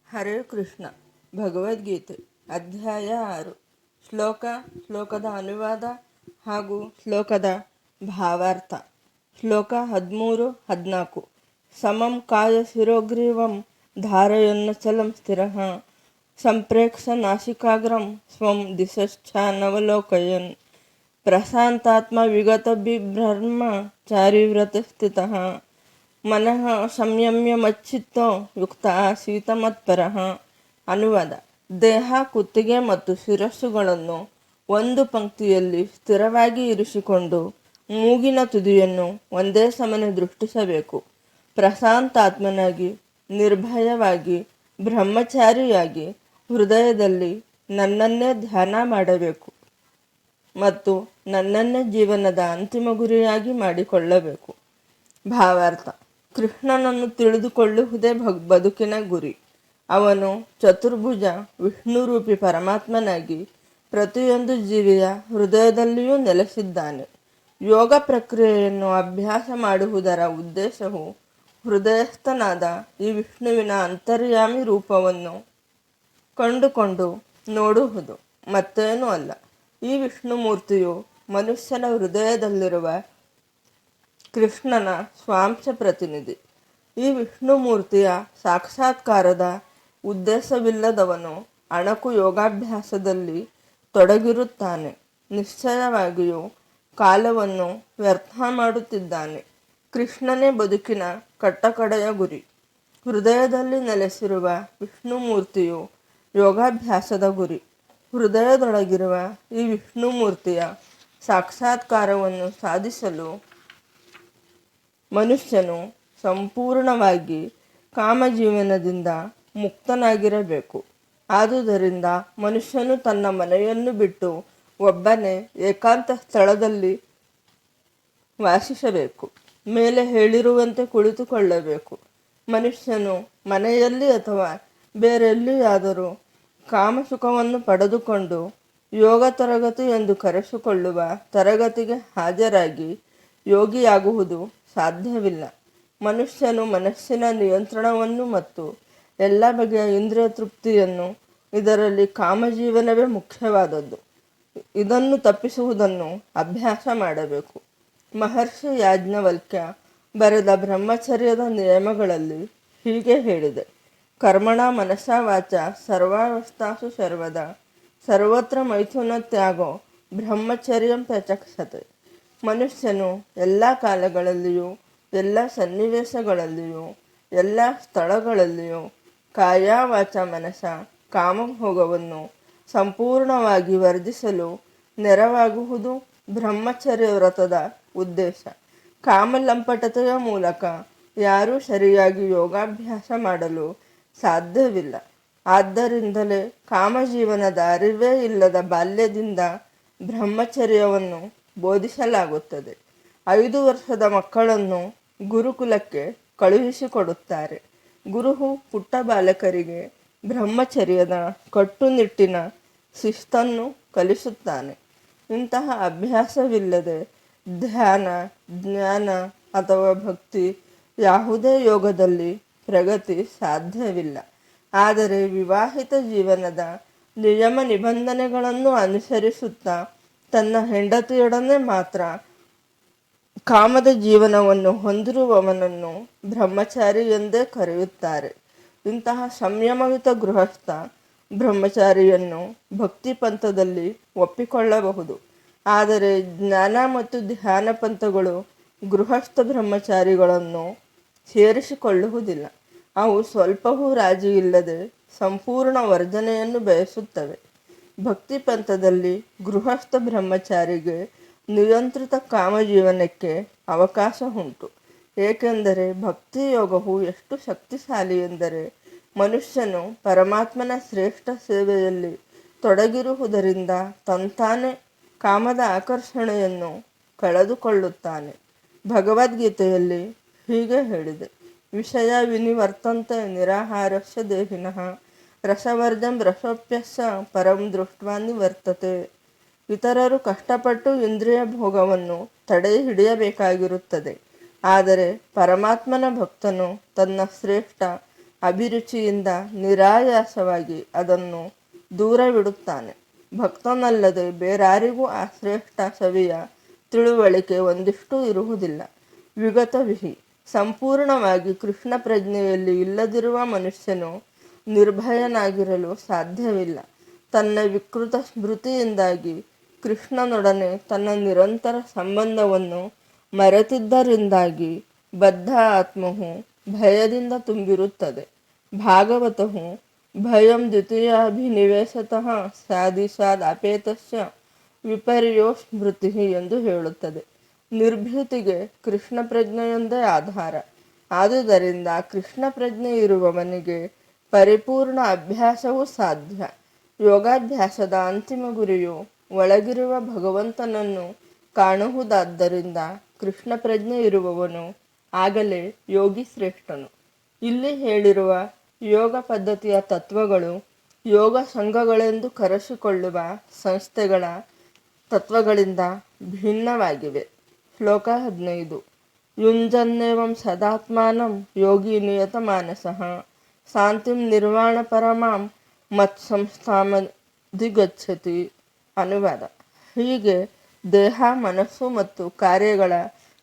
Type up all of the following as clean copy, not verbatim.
ಹರೇ ಕೃಷ್ಣ. ಭಗವದ್ಗೀತೆ ಅಧ್ಯಾಯ 6. ಶ್ಲೋಕದ ಅನುವಾದ ಹಾಗೂ ಶ್ಲೋಕದ ಭಾವಾರ್ಥ. ಶ್ಲೋಕ 13-14. ಸಮಂ ಕಾಯ ಶಿರೋಗ್ರೀವಂ ಧಾರಯನ್ನಚಲಂ ಸ್ಥಿರಃ ಸಂಪ್ರೇಕ್ಷ ನಾಸಿಕಾಗ್ರಂ ಸ್ವಂ ದಿಶಶ್ಚಾನವಲೋಕಯನ್ ಪ್ರಶಾಂತಾತ್ಮ ವಿಗತ ಬಿಭ್ರಮ ಚಾರಿವ್ರತ ಸ್ಥಿತಃ ಮನಃ ಸಂಯಮ್ಯ ಮಚ್ಚಿತ್ತೋ ಯುಕ್ತ ಆಸೀತ ಮತ್ಪರಃ. ಅನುವಾದ: ದೇಹ, ಕುತ್ತಿಗೆ ಮತ್ತು ಶಿರಸ್ಸುಗಳನ್ನು ಒಂದು ಪಂಕ್ತಿಯಲ್ಲಿ ಸ್ಥಿರವಾಗಿ ಇರಿಸಿಕೊಂಡು ಮೂಗಿನ ತುದಿಯನ್ನು ಒಂದೇ ಸಮನೆ ದೃಷ್ಟಿಸಬೇಕು. ಪ್ರಶಾಂತಾತ್ಮನಾಗಿ, ನಿರ್ಭಯವಾಗಿ, ಬ್ರಹ್ಮಚಾರಿಯಾಗಿ ಹೃದಯದಲ್ಲಿ ನನ್ನನ್ನೇ ಧ್ಯಾನ ಮಾಡಬೇಕು ಮತ್ತು ನನ್ನನ್ನೇ ಜೀವನದ ಅಂತಿಮ ಗುರಿಯಾಗಿ ಮಾಡಿಕೊಳ್ಳಬೇಕು. ಭಾವಾರ್ಥ: ಕೃಷ್ಣನನ್ನು ತಿಳಿದುಕೊಳ್ಳುವುದೇ ಬದುಕಿನ ಗುರಿ. ಅವನು ಚತುರ್ಭುಜ ವಿಷ್ಣುರೂಪಿ ಪರಮಾತ್ಮನಾಗಿ ಪ್ರತಿಯೊಂದು ಜೀವಿಯ ಹೃದಯದಲ್ಲಿಯೂ ನೆಲೆಸಿದ್ದಾನೆ. ಯೋಗ ಪ್ರಕ್ರಿಯೆಯನ್ನು ಅಭ್ಯಾಸ ಮಾಡುವುದರ ಉದ್ದೇಶವು ಹೃದಯಸ್ಥನಾದ ಈ ವಿಷ್ಣುವಿನ ಅಂತರ್ಯಾಮಿ ರೂಪವನ್ನು ಕಂಡುಕೊಂಡು ನೋಡುವುದು ಮತ್ತೇನೂ ಅಲ್ಲ. ಈ ವಿಷ್ಣು ಮೂರ್ತಿಯು ಮನುಷ್ಯನ ಹೃದಯದಲ್ಲಿರುವ ಕೃಷ್ಣನ ಸ್ವಾಂಶ ಪ್ರತಿನಿಧಿ. ಈ ವಿಷ್ಣು ಮೂರ್ತಿಯ ಸಾಕ್ಷಾತ್ಕಾರದ ಉದ್ದೇಶವಿಲ್ಲದವನು ಅಣಕು ಯೋಗಾಭ್ಯಾಸದಲ್ಲಿ ತೊಡಗಿರುತ್ತಾನೆ. ನಿಶ್ಚಯವಾಗಿಯೂ ಕಾಲವನ್ನು ವ್ಯರ್ಥ ಮಾಡುತ್ತಿದ್ದಾನೆ. ಕೃಷ್ಣನೇ ಬದುಕಿನ ಕಟ್ಟಕಡೆಯ ಗುರಿ. ಹೃದಯದಲ್ಲಿ ನೆಲೆಸಿರುವ ವಿಷ್ಣು ಮೂರ್ತಿಯು ಯೋಗಾಭ್ಯಾಸದ ಗುರಿ. ಹೃದಯದೊಳಗಿರುವ ಈ ವಿಷ್ಣು ಮೂರ್ತಿಯ ಸಾಕ್ಷಾತ್ಕಾರವನ್ನು ಸಾಧಿಸಲು ಮನುಷ್ಯನು ಸಂಪೂರ್ಣವಾಗಿ ಕಾಮಜೀವನದಿಂದ ಮುಕ್ತನಾಗಿರಬೇಕು. ಆದುದರಿಂದ ಮನುಷ್ಯನು ತನ್ನ ಮನೆಯನ್ನು ಬಿಟ್ಟು ಒಬ್ಬನೇ ಏಕಾಂತ ಸ್ಥಳದಲ್ಲಿ ವಾಸಿಸಬೇಕು. ಮೇಲೆ ಹೇಳಿರುವಂತೆ ಕುಳಿತುಕೊಳ್ಳಬೇಕು. ಮನುಷ್ಯನು ಮನೆಯಲ್ಲಿ ಅಥವಾ ಬೇರೆಲ್ಲಿಯಾದರೂ ಕಾಮಸುಖವನ್ನು ಪಡೆದುಕೊಂಡು ಯೋಗ ತರಗತಿ ಎಂದು ಕರೆಸಿಕೊಳ್ಳುವ ತರಗತಿಗೆ ಹಾಜರಾಗಿ ಯೋಗಿಯಾಗುವುದು ಸಾಧ್ಯವಿಲ್ಲ. ಮನುಷ್ಯನು ಮನಸ್ಸಿನ ನಿಯಂತ್ರಣವನ್ನು ಮತ್ತು ಎಲ್ಲ ಬಗೆಯ ಇಂದ್ರಿಯ ತೃಪ್ತಿಯನ್ನು, ಇದರಲ್ಲಿ ಕಾಮಜೀವನವೇ ಮುಖ್ಯವಾದದ್ದು, ಇದನ್ನು ತಪ್ಪಿಸುವುದನ್ನು ಅಭ್ಯಾಸ ಮಾಡಬೇಕು. ಮಹರ್ಷಿ ಯಾಜ್ಞವಲ್ಕ್ಯ ಬರೆದ ಬ್ರಹ್ಮಚರ್ಯದ ನಿಯಮಗಳಲ್ಲಿ ಹೀಗೆ ಹೇಳಿದೆ: ಕರ್ಮಣ ಮನಸಾ ವಾಚ ಸರ್ವಾವಸ್ಥಾಸು ಸರ್ವದಾ ಸರ್ವತ್ರ ಮೈಥುನ ತ್ಯಾಗೋ ಬ್ರಹ್ಮಚರ್ಯಂ ಪ್ರಚಕ್ಷತೆ. ಮನುಷ್ಯನು ಎಲ್ಲ ಕಾಲಗಳಲ್ಲಿಯೂ, ಎಲ್ಲ ಸನ್ನಿವೇಶಗಳಲ್ಲಿಯೂ, ಎಲ್ಲ ಸ್ಥಳಗಳಲ್ಲಿಯೂ ಕಾಯ ವಾಚ ಮನಸ ಕಾಮಭೋಗವನ್ನು ಸಂಪೂರ್ಣವಾಗಿ ವರ್ಜಿಸಲು ನೆರವಾಗುವುದು ಬ್ರಹ್ಮಚರ್ಯ ವ್ರತದ ಉದ್ದೇಶ. ಕಾಮಲಂಪಟತೆಯ ಮೂಲಕ ಯಾರೂ ಸರಿಯಾಗಿ ಯೋಗಾಭ್ಯಾಸ ಮಾಡಲು ಸಾಧ್ಯವಿಲ್ಲ. ಆದ್ದರಿಂದಲೇ ಕಾಮಜೀವನದ ಅರಿವೇ ಇಲ್ಲದ ಬಾಲ್ಯದಿಂದ ಬ್ರಹ್ಮಚರ್ಯವನ್ನು ಬೋಧಿಸಲಾಗುತ್ತದೆ. 5 ವರ್ಷದ ಮಕ್ಕಳನ್ನು ಗುರುಕುಲಕ್ಕೆ ಕಳುಹಿಸಿಕೊಡುತ್ತಾರೆ. ಗುರುವು ಪುಟ್ಟ ಬಾಲಕರಿಗೆ ಬ್ರಹ್ಮಚರ್ಯದ ಕಟ್ಟುನಿಟ್ಟಿನ ಶಿಸ್ತನ್ನು ಕಲಿಸುತ್ತಾನೆ. ಇಂತಹ ಅಭ್ಯಾಸವಿಲ್ಲದೆ ಧ್ಯಾನ, ಜ್ಞಾನ ಅಥವಾ ಭಕ್ತಿ ಯಾವುದೇ ಯೋಗದಲ್ಲಿ ಪ್ರಗತಿ ಸಾಧ್ಯವಿಲ್ಲ. ಆದರೆ ವಿವಾಹಿತ ಜೀವನದ ನಿಯಮ ನಿಬಂಧನೆಗಳನ್ನು ಅನುಸರಿಸುತ್ತಾ ತನ್ನ ಹೆಂಡತಿಯೊಡನೆ ಮಾತ್ರ ಕಾಮದ ಜೀವನವನ್ನು ಹೊಂದಿರುವವನನ್ನು ಬ್ರಹ್ಮಚಾರಿ ಎಂದೇ ಕರೆಯುತ್ತಾರೆ. ಇಂತಹ ಸಂಯಮಯುತ ಗೃಹಸ್ಥ ಬ್ರಹ್ಮಚಾರಿಯನ್ನು ಭಕ್ತಿ ಪಂಥದಲ್ಲಿ ಒಪ್ಪಿಕೊಳ್ಳಬಹುದು. ಆದರೆ ಜ್ಞಾನ ಮತ್ತು ಧ್ಯಾನ ಪಂಥಗಳು ಗೃಹಸ್ಥ ಬ್ರಹ್ಮಚಾರಿಗಳನ್ನು ಸೇರಿಸಿಕೊಳ್ಳುವುದಿಲ್ಲ. ಅವು ಸ್ವಲ್ಪವೂ ರಾಜಿ ಇಲ್ಲದೆ ಸಂಪೂರ್ಣ ವರ್ಜನೆಯನ್ನು ಬಯಸುತ್ತವೆ. ಭಕ್ತಿ ಪಂಥದಲ್ಲಿ ಗೃಹಸ್ಥ ಬ್ರಹ್ಮಚಾರಿಗೆ ನಿಯಂತ್ರಿತ ಕಾಮಜೀವನಕ್ಕೆ ಅವಕಾಶ ಉಂಟು. ಏಕೆಂದರೆ ಭಕ್ತಿ ಯೋಗವು ಎಷ್ಟು ಶಕ್ತಿಶಾಲಿ ಎಂದರೆ ಮನುಷ್ಯನು ಪರಮಾತ್ಮನ ಶ್ರೇಷ್ಠ ಸೇವೆಯಲ್ಲಿ ತೊಡಗಿರುವುದರಿಂದ ತಂತಾನೇ ಕಾಮದ ಆಕರ್ಷಣೆಯನ್ನು ಕಳೆದುಕೊಳ್ಳುತ್ತಾನೆ. ಭಗವದ್ಗೀತೆಯಲ್ಲಿ ಹೀಗೆ ಹೇಳಿದೆ: ವಿಷಯ ವಿನಿವರ್ತಂತೆ ನಿರಾಹಾರಸ್ಯ ದೇಹಿನಃ ರಸವರ್ಜಂ ರಸೋಪ್ಯಸ್ಯ ಪರಂ ದೃಷ್ಟ್ವಾ ನಿವರ್ತತೆ. ಇತರರು ಕಷ್ಟಪಟ್ಟು ಇಂದ್ರಿಯ ಭೋಗವನ್ನು ತಡೆ ಹಿಡಿಯಬೇಕಾಗಿರುತ್ತದೆ. ಆದರೆ ಪರಮಾತ್ಮನ ಭಕ್ತನು ತನ್ನ ಶ್ರೇಷ್ಠ ಅಭಿರುಚಿಯಿಂದ ನಿರಾಯಾಸವಾಗಿ ಅದನ್ನು ದೂರವಿಡುತ್ತಾನೆ. ಭಕ್ತನಲ್ಲದೆ ಬೇರಾರಿಗೂ ಆ ಶ್ರೇಷ್ಠ ಸವಿಯ ತಿಳುವಳಿಕೆ ಒಂದಿಷ್ಟು ಇರುವುದಿಲ್ಲ. ವಿಗತ ವಿಹಿ ಸಂಪೂರ್ಣವಾಗಿ ಕೃಷ್ಣ ಪ್ರಜ್ಞೆಯಲ್ಲಿ ಇಲ್ಲದಿರುವ ಮನುಷ್ಯನು ನಿರ್ಭಯನಾಗಿರಲು ಸಾಧ್ಯವಿಲ್ಲ. ತನ್ನ ವಿಕೃತ ಸ್ಮೃತಿಯಿಂದಾಗಿ ಕೃಷ್ಣನೊಡನೆ ತನ್ನ ನಿರಂತರ ಸಂಬಂಧವನ್ನು ಮರೆತಿದ್ದರಿಂದಾಗಿ ಬದ್ಧ ಆತ್ಮವು ಭಯದಿಂದ ತುಂಬಿರುತ್ತದೆ. ಭಾಗವತವು ಭಯಂ ದ್ವಿತೀಯಾಭಿನಿವೇಶತಃ ಸ್ಯಾದಿಸಾದ್ ಅಪೇತಸ್ಯ ವಿಪರ್ಯೋ ಸ್ಮೃತಿ ಎಂದು ಹೇಳುತ್ತದೆ. ನಿರ್ಭೀತಿಗೆ ಕೃಷ್ಣ ಪ್ರಜ್ಞೆಯೊಂದೇ ಆಧಾರ. ಆದುದರಿಂದ ಕೃಷ್ಣ ಪ್ರಜ್ಞೆ ಇರುವವನಿಗೆ ಪರಿಪೂರ್ಣ ಅಭ್ಯಾಸವೂ ಸಾಧ್ಯ. ಯೋಗಾಭ್ಯಾಸದ ಅಂತಿಮ ಗುರಿಯು ಒಳಗಿರುವ ಭಗವಂತನನ್ನು ಕಾಣುವುದಾದ್ದರಿಂದ ಕೃಷ್ಣ ಪ್ರಜ್ಞೆ ಇರುವವನು ಆಗಲೇ ಯೋಗಿ ಶ್ರೇಷ್ಠನು. ಇಲ್ಲಿ ಹೇಳಿರುವ ಯೋಗ ಪದ್ಧತಿಯ ತತ್ವಗಳು ಯೋಗ ಸಂಘಗಳೆಂದು ಕರೆಸಿಕೊಳ್ಳುವ ಸಂಸ್ಥೆಗಳ ತತ್ವಗಳಿಂದ ಭಿನ್ನವಾಗಿವೆ. ಶ್ಲೋಕ 15. ಯುಂಜನ್ನೇವಂ ಸದಾತ್ಮಾನಂ ಯೋಗಿ ನಿಯತ ಮಾನಸಃ ಶಾಂತಿಂ ನಿರ್ವಾಣ ಪರಮಾಂ ಮತ್ಸಂಸ್ಥಾಮಧಿಗಚ್ಚತಿ. ಅನುವಾದ: ಹೀಗೆ ದೇಹ, ಮನಸ್ಸು ಮತ್ತು ಕಾರ್ಯಗಳ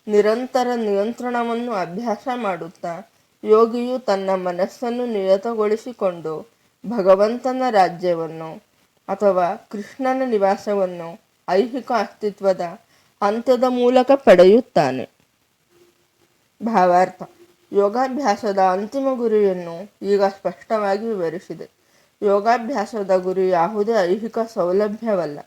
ನಿರಂತರ ನಿಯಂತ್ರಣವನ್ನು ಅಭ್ಯಾಸ ಮಾಡುತ್ತಾ ಯೋಗಿಯು ತನ್ನ ಮನಸ್ಸನ್ನು ನಿಯತಗೊಳಿಸಿಕೊಂಡು ಭಗವಂತನ ರಾಜ್ಯವನ್ನು ಅಥವಾ ಕೃಷ್ಣನ ನಿವಾಸವನ್ನು ಐಹಿಕ ಅಸ್ತಿತ್ವದ ಅಂತ್ಯದ ಮೂಲಕ ಪಡೆಯುತ್ತಾನೆ. ಭಾವಾರ್ಥ: ಯೋಗಾಭ್ಯಾಸದ ಅಂತಿಮ ಗುರಿಯನ್ನು ಈಗ ಸ್ಪಷ್ಟವಾಗಿ ವಿವರಿಸಿದೆ. ಯೋಗಾಭ್ಯಾಸದ ಗುರಿ ಯಾವುದೇ ಐಹಿಕ ಸೌಲಭ್ಯವಲ್ಲ.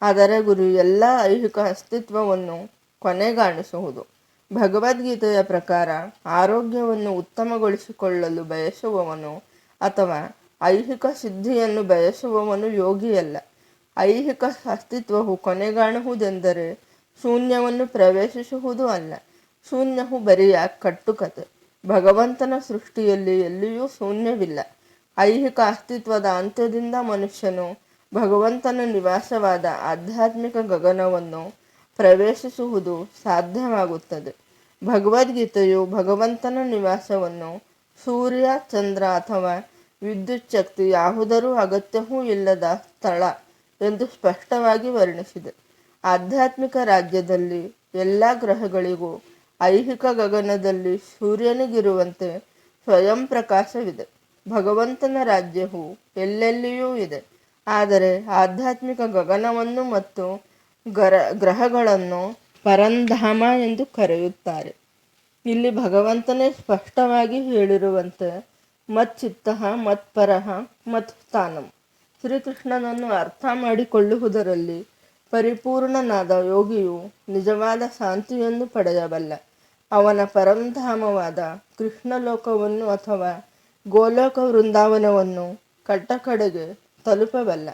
ಅದರ ಗುರಿ ಎಲ್ಲ ಐಹಿಕ ಅಸ್ತಿತ್ವವನ್ನು ಕೊನೆಗಾಣಿಸುವುದು. ಭಗವದ್ಗೀತೆಯ ಪ್ರಕಾರ ಆರೋಗ್ಯವನ್ನು ಉತ್ತಮಗೊಳಿಸಿಕೊಳ್ಳಲು ಬಯಸುವವನು ಅಥವಾ ಐಹಿಕ ಸಿದ್ಧಿಯನ್ನು ಬಯಸುವವನು ಯೋಗಿಯಲ್ಲ. ಐಹಿಕ ಅಸ್ತಿತ್ವವು ಕೊನೆಗಾಣುವುದೆಂದರೆ ಶೂನ್ಯವನ್ನು ಪ್ರವೇಶಿಸುವುದು ಅಲ್ಲ. ಶೂನ್ಯವು ಬರಿಯ ಕಟ್ಟುಕತೆ. ಭಗವಂತನ ಸೃಷ್ಟಿಯಲ್ಲಿ ಎಲ್ಲಿಯೂ ಶೂನ್ಯವಿಲ್ಲ. ಐಹಿಕ ಅಸ್ತಿತ್ವದ ಅಂತ್ಯದಿಂದ ಮನುಷ್ಯನು ಭಗವಂತನ ನಿವಾಸವಾದ ಆಧ್ಯಾತ್ಮಿಕ ಗಗನವನ್ನು ಪ್ರವೇಶಿಸುವುದು ಸಾಧ್ಯವಾಗುತ್ತದೆ. ಭಗವದ್ಗೀತೆಯು ಭಗವಂತನ ನಿವಾಸವನ್ನು ಸೂರ್ಯ, ಚಂದ್ರ ಅಥವಾ ವಿದ್ಯುತ್ ಶಕ್ತಿ ಯಾವುದರೂ ಅಗತ್ಯವೂ ಇಲ್ಲದ ಸ್ಥಳ ಎಂದು ಸ್ಪಷ್ಟವಾಗಿ ವರ್ಣಿಸಿದೆ. ಆಧ್ಯಾತ್ಮಿಕ ರಾಜ್ಯದಲ್ಲಿ ಎಲ್ಲ ಗ್ರಹಗಳಿಗೂ ಐಹಿಕ ಗಗನದಲ್ಲಿ ಸೂರ್ಯನಿಗಿರುವಂತೆ ಸ್ವಯಂ ಪ್ರಕಾಶವಿದೆ. ಭಗವಂತನ ರಾಜ್ಯವು ಎಲ್ಲೆಲ್ಲಿಯೂ ಇದೆ. ಆದರೆ ಆಧ್ಯಾತ್ಮಿಕ ಗಗನವನ್ನು ಮತ್ತು ಗ್ರಹಗಳನ್ನು ಪರಂಧಾಮ ಎಂದು ಕರೆಯುತ್ತಾರೆ. ಇಲ್ಲಿ ಭಗವಂತನೇ ಸ್ಪಷ್ಟವಾಗಿ ಹೇಳಿರುವಂತೆ ಮಚ್ಚಿತ್ತಃ ಮತ್ಪರಃ ಮತ್ ಸ್ಥಾನಂ. ಶ್ರೀಕೃಷ್ಣನನ್ನು ಅರ್ಥ ಮಾಡಿಕೊಳ್ಳುವುದರಲ್ಲಿ ಪರಿಪೂರ್ಣನಾದ ಯೋಗಿಯು ನಿಜವಾದ ಶಾಂತಿಯನ್ನು ಪಡೆಯಬಲ್ಲ. ಅವನ ಪರಂಧಾಮವಾದ ಕೃಷ್ಣಲೋಕವನ್ನು ಅಥವಾ ಗೋಲೋಕ ವೃಂದಾವನವನ್ನು ಕಟ್ಟಕಡೆಗೆ ತಲುಪಬಲ್ಲ.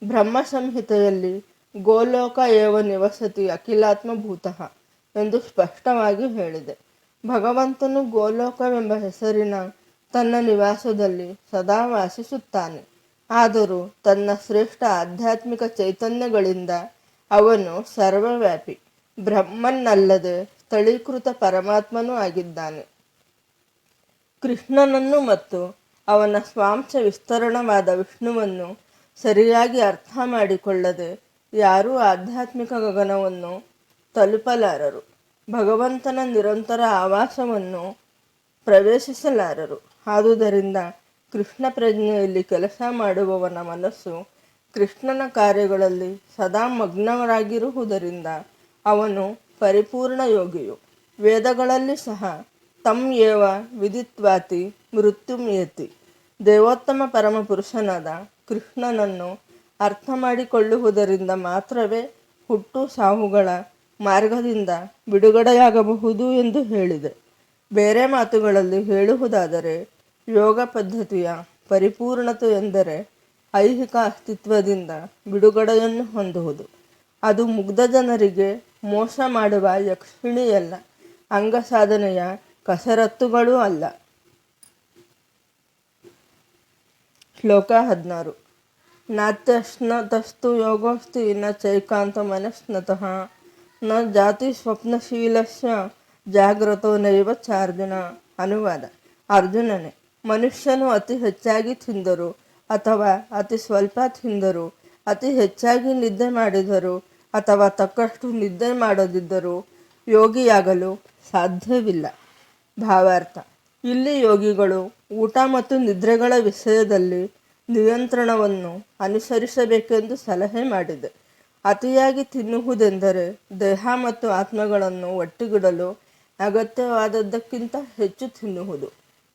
ಬ್ರಹ್ಮ ಸಂಹಿತೆಯಲ್ಲಿ ಗೋಲೋಕ ಏವ ನಿವಸತಿ ಅಖಿಲಾತ್ಮಭೂತಃ ಎಂದು ಸ್ಪಷ್ಟವಾಗಿ ಹೇಳಿದೆ. ಭಗವಂತನು ಗೋಲೋಕವೆಂಬ ಹೆಸರಿನ ತನ್ನ ನಿವಾಸದಲ್ಲಿ ಸದಾ ವಾಸಿಸುತ್ತಾನೆ. ಆದರೂ ತನ್ನ ಶ್ರೇಷ್ಠ ಆಧ್ಯಾತ್ಮಿಕ ಚೈತನ್ಯಗಳಿಂದ ಅವನು ಸರ್ವವ್ಯಾಪಿ, ಬ್ರಹ್ಮನ್ನಲ್ಲದೆ ಸ್ಥಳೀಕೃತ ಪರಮಾತ್ಮನೂ ಆಗಿದ್ದಾನೆ. ಕೃಷ್ಣನನ್ನು ಮತ್ತು ಅವನ ಸ್ವಾಂಶ ವಿಸ್ತರಣವಾದ ವಿಷ್ಣುವನ್ನು ಸರಿಯಾಗಿ ಅರ್ಥ ಮಾಡಿಕೊಳ್ಳದೆ ಯಾರೂ ಆಧ್ಯಾತ್ಮಿಕ ಗಗನವನ್ನು ತಲುಪಲಾರರು. ಭಗವಂತನ ನಿರಂತರ ಆವಾಸವನ್ನು ಪ್ರವೇಶಿಸಲಾರರು. ಆದುದರಿಂದ ಕೃಷ್ಣ ಪ್ರಜ್ಞೆಯಲ್ಲಿ ಕೆಲಸ ಮಾಡುವವನ ಮನಸ್ಸು ಕೃಷ್ಣನ ಕಾರ್ಯಗಳಲ್ಲಿ ಸದಾ ಮಗ್ನರಾಗಿರುವುದರಿಂದ ಅವನು ಪರಿಪೂರ್ಣ ಯೋಗಿಯು. ವೇದಗಳಲ್ಲಿ ಸಹ ತಮ್ ಏವ ವಿದಿತ್ವಾತಿ ಮೃತ್ಯುಮಿಯತಿ, ದೇವೋತ್ತಮ ಪರಮಪುರುಷನಾದ ಕೃಷ್ಣನನ್ನು ಅರ್ಥ ಮಾಡಿಕೊಳ್ಳುವುದರಿಂದ ಮಾತ್ರವೇ ಹುಟ್ಟು ಸಾವುಗಳ ಮಾರ್ಗದಿಂದ ಬಿಡುಗಡೆಯಾಗಬಹುದು ಎಂದು ಹೇಳಿದೆ. ಬೇರೆ ಮಾತುಗಳಲ್ಲಿ ಹೇಳುವುದಾದರೆ ಯೋಗ ಪದ್ಧತಿಯ ಪರಿಪೂರ್ಣತೆ ಎಂದರೆ ಐಹಿಕ ಅಸ್ತಿತ್ವದಿಂದ ಬಿಡುಗಡೆಯನ್ನು ಹೊಂದುವುದು. ಅದು ಮುಗ್ಧ ಜನರಿಗೆ ಮೋಸ ಮಾಡುವ ಯಕ್ಷಿಣಿಯಲ್ಲ, ಅಂಗಸಾಧನೆಯ ಕಸರತ್ತುಗಳೂ ಅಲ್ಲ. ಶ್ಲೋಕ 16. ನಾತ್ಯಶ್ನತಸ್ತು ಯೋಗೋಸ್ತಿ ನ ಚೈಕಾಂತ ಮನಸ್ನತಃ ನ ಜಾತಿ ಸ್ವಪ್ನಶೀಲಸ್ಯ ಜಾಗ್ರತೋ ನೈವ ಚಾರ್ಜುನ. ಅನುವಾದ: ಅರ್ಜುನನೇ, ಮನುಷ್ಯನು ಅತಿ ಹೆಚ್ಚಾಗಿ ತಿಂದರು ಅಥವಾ ಅತಿ ಸ್ವಲ್ಪ ತಿಂದರು, ಅತಿ ಹೆಚ್ಚಾಗಿ ನಿದ್ದೆ ಮಾಡಿದರು ಅಥವಾ ತಕ್ಕಷ್ಟು ನಿದ್ದೆ ಮಾಡದಿದ್ದರೂ ಯೋಗಿಯಾಗಲು ಸಾಧ್ಯವಿಲ್ಲ. ಭಾವಾರ್ಥ: ಇಲ್ಲಿ ಯೋಗಿಗಳು ಊಟ ಮತ್ತು ನಿದ್ರೆಗಳ ವಿಷಯದಲ್ಲಿ ನಿಯಂತ್ರಣವನ್ನು ಅನುಸರಿಸಬೇಕೆಂದು ಸಲಹೆ ಮಾಡಿದೆ. ಅತಿಯಾಗಿ ತಿನ್ನುವುದೆಂದರೆ ದೇಹ ಮತ್ತು ಆತ್ಮಗಳನ್ನು ಒಟ್ಟಿಗಿಡಲು ಅಗತ್ಯವಾದದ್ದಕ್ಕಿಂತ ಹೆಚ್ಚು ತಿನ್ನುವುದು.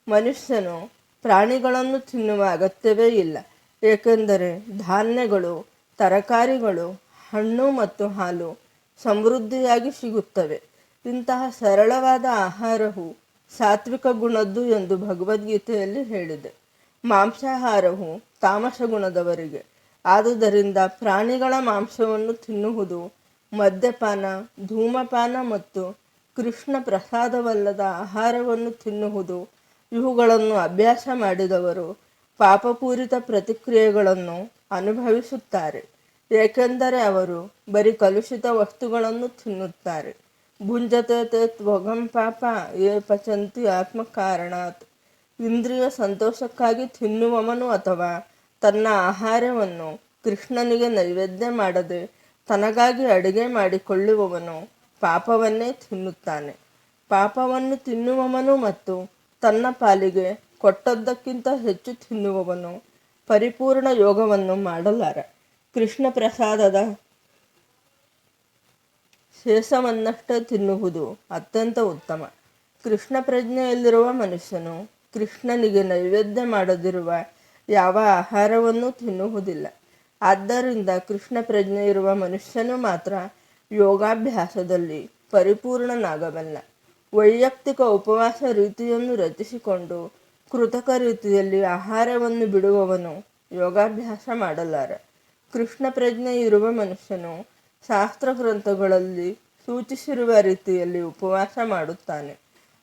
ಮನುಷ್ಯನು ಪ್ರಾಣಿಗಳನ್ನು ತಿನ್ನುವ ಅಗತ್ಯವೇ ಇಲ್ಲ, ಏಕೆಂದರೆ ಧಾನ್ಯಗಳು, ತರಕಾರಿಗಳು, ಹಣ್ಣು ಮತ್ತು ಹಾಲು ಸಮೃದ್ಧಿಯಾಗಿ ಸಿಗುತ್ತವೆ. ಇಂತಹ ಸರಳವಾದ ಆಹಾರವು ಸಾತ್ವಿಕ ಗುಣದ್ದು ಎಂದು ಭಗವದ್ಗೀತೆಯಲ್ಲಿ ಹೇಳಿದೆ. ಮಾಂಸಾಹಾರವು ತಾಮಸ ಗುಣದವರಿಗೆ. ಆದುದರಿಂದ ಪ್ರಾಣಿಗಳ ಮಾಂಸವನ್ನು ತಿನ್ನುವುದು, ಮದ್ಯಪಾನ, ಧೂಮಪಾನ ಮತ್ತು ಕೃಷ್ಣ ಪ್ರಸಾದವಲ್ಲದ ಆಹಾರವನ್ನು ತಿನ್ನುವುದು ಇವುಗಳನ್ನು ಅಭ್ಯಾಸ ಮಾಡಿದವರು ಪಾಪಪೂರಿತ ಪ್ರತಿಕ್ರಿಯೆಗಳನ್ನು ಅನುಭವಿಸುತ್ತಾರೆ, ಏಕೆಂದರೆ ಅವರು ಬರೀ ಕಲುಷಿತ ವಸ್ತುಗಳನ್ನು ತಿನ್ನುತ್ತಾರೆ. ಭುಂಜತೆ ತೇ ತ್ವಗಂ ಪಾಪ ಯೇ ಪಚಂತಿ ಆತ್ಮಕಾರಣಾತ್. ಇಂದ್ರಿಯ ಸಂತೋಷಕ್ಕಾಗಿ ತಿನ್ನುವವನು ಅಥವಾ ತನ್ನ ಆಹಾರವನ್ನು ಕೃಷ್ಣನಿಗೆ ನೈವೇದ್ಯ ಮಾಡದೆ ತನಗಾಗಿ ಅಡುಗೆ ಮಾಡಿಕೊಳ್ಳುವವನು ಪಾಪವನ್ನೇ ತಿನ್ನುತ್ತಾನೆ. ಪಾಪವನ್ನು ತಿನ್ನುವವನು ಮತ್ತು ತನ್ನ ಪಾಲಿಗೆ ಕೊಟ್ಟದ್ದಕ್ಕಿಂತ ಹೆಚ್ಚು ತಿನ್ನುವವನು ಪರಿಪೂರ್ಣ ಯೋಗವನ್ನು ಮಾಡಲಾರ. ಕೃಷ್ಣ ಪ್ರಸಾದದ ಶೇಷವನ್ನಷ್ಟೇ ತಿನ್ನುವುದು ಅತ್ಯಂತ ಉತ್ತಮ. ಕೃಷ್ಣ ಪ್ರಜ್ಞೆಯಲ್ಲಿರುವ ಮನುಷ್ಯನು ಕೃಷ್ಣನಿಗೆ ನೈವೇದ್ಯ ಮಾಡದಿರುವ ಯಾವ ಆಹಾರವನ್ನೂ ತಿನ್ನುವುದಿಲ್ಲ. ಆದ್ದರಿಂದ ಕೃಷ್ಣ ಪ್ರಜ್ಞೆ ಇರುವ ಮನುಷ್ಯನು ಮಾತ್ರ ಯೋಗಾಭ್ಯಾಸದಲ್ಲಿ ಪರಿಪೂರ್ಣನಾಗಬಲ್ಲ. ವೈಯಕ್ತಿಕ ಉಪವಾಸ ರೀತಿಯನ್ನು ರಚಿಸಿಕೊಂಡು ಕೃತಕ ರೀತಿಯಲ್ಲಿ ಆಹಾರವನ್ನು ಬಿಡುವವನು ಯೋಗಾಭ್ಯಾಸ ಮಾಡಲಾರ. ಕೃಷ್ಣ ಪ್ರಜ್ಞೆ ಇರುವ ಮನುಷ್ಯನು ಶಾಸ್ತ್ರ ಗ್ರಂಥಗಳಲ್ಲಿ ಸೂಚಿಸಿರುವ ರೀತಿಯಲ್ಲಿ ಉಪವಾಸ ಮಾಡುತ್ತಾನೆ.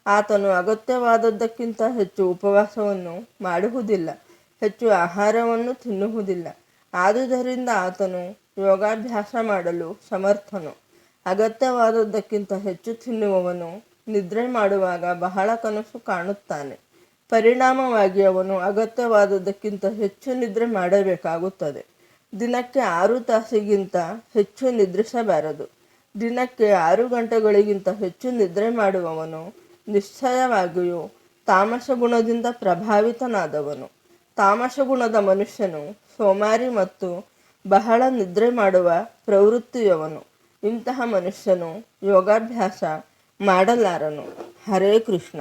ಆತನು ಅಗತ್ಯವಾದದ್ದಕ್ಕಿಂತ ಹೆಚ್ಚು ಉಪವಾಸವನ್ನು ಮಾಡುವುದಿಲ್ಲ, ಹೆಚ್ಚು ಆಹಾರವನ್ನು ತಿನ್ನುವುದಿಲ್ಲ. ಆದುದರಿಂದ ಆತನು ಯೋಗಾಭ್ಯಾಸ ಮಾಡಲು ಸಮರ್ಥನು. ಅಗತ್ಯವಾದದ್ದಕ್ಕಿಂತ ಹೆಚ್ಚು ತಿನ್ನುವವನು ನಿದ್ರೆ ಮಾಡುವಾಗ ಬಹಳ ಕನಸು ಕಾಣುತ್ತಾನೆ. ಪರಿಣಾಮವಾಗಿ ಅವನು ಅಗತ್ಯವಾದದ್ದಕ್ಕಿಂತ ಹೆಚ್ಚು ನಿದ್ರೆ ಮಾಡಬೇಕಾಗುತ್ತದೆ. ದಿನಕ್ಕೆ 6 ತಾಸಿಗಿಂತ ಹೆಚ್ಚು ನಿದ್ರಿಸಬಾರದು. ದಿನಕ್ಕೆ 6 ಗಂಟೆಗಳಿಗಿಂತ ಹೆಚ್ಚು ನಿದ್ರೆ ಮಾಡುವವನು ನಿಶ್ಚಯವಾಗಿಯೂ ತಾಮಸ ಗುಣದಿಂದ ಪ್ರಭಾವಿತನಾದವನು. ತಾಮಸ ಗುಣದ ಮನುಷ್ಯನು ಸೋಮಾರಿ ಮತ್ತು ಬಹಳ ನಿದ್ರೆ ಮಾಡುವ ಪ್ರವೃತ್ತಿಯವನು. ಇಂತಹ ಮನುಷ್ಯನು ಯೋಗಾಭ್ಯಾಸ ಮಾಡಲಾರನು. ಹರೇ ಕೃಷ್ಣ.